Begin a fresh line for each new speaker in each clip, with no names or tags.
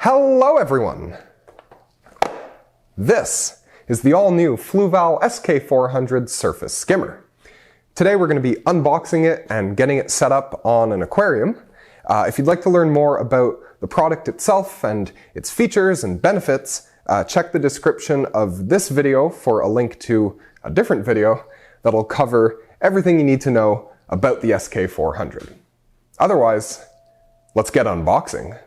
Hello everyone! This is the all-new Fluval SK400 Surface Skimmer. Today we're going to be unboxing it and getting it set up on an aquarium. If you'd like to learn more about the product itself and its features and benefits, check the description of this video for a link to a different video that'll cover everything you need to know about the SK400. Otherwise, let's get unboxing.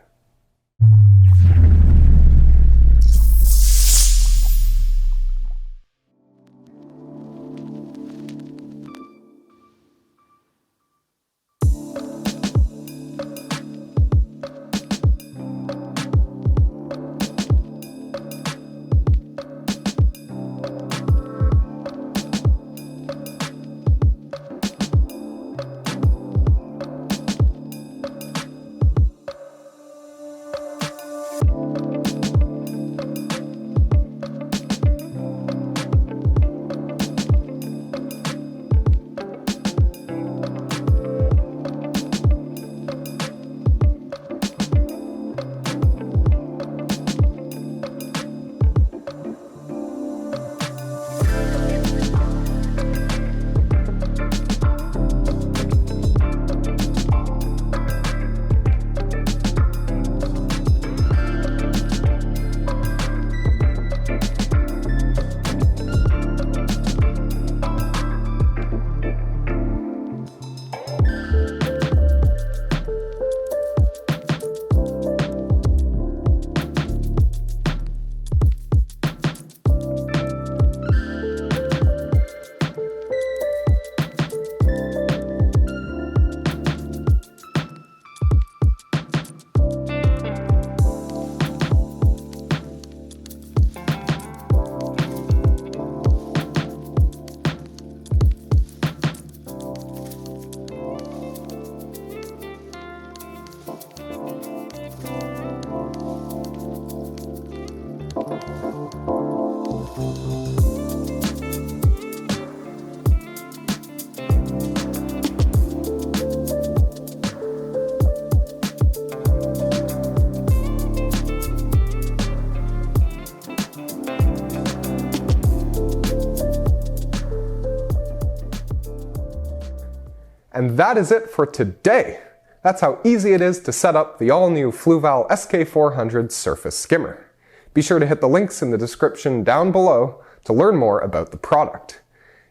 And that is it for today. That's how easy it is to set up the all-new Fluval SK400 Surface Skimmer. Be sure to hit the links in the description down below to learn more about the product.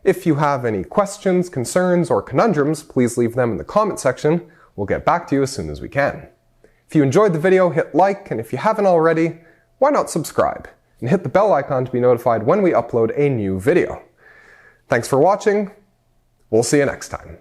If you have any questions, concerns, or conundrums, please leave them in the comment section. We'll get back to you as soon as we can. If you enjoyed the video, hit like, and if you haven't already, why not subscribe? And hit the bell icon to be notified when we upload a new video. Thanks for watching. We'll see you next time.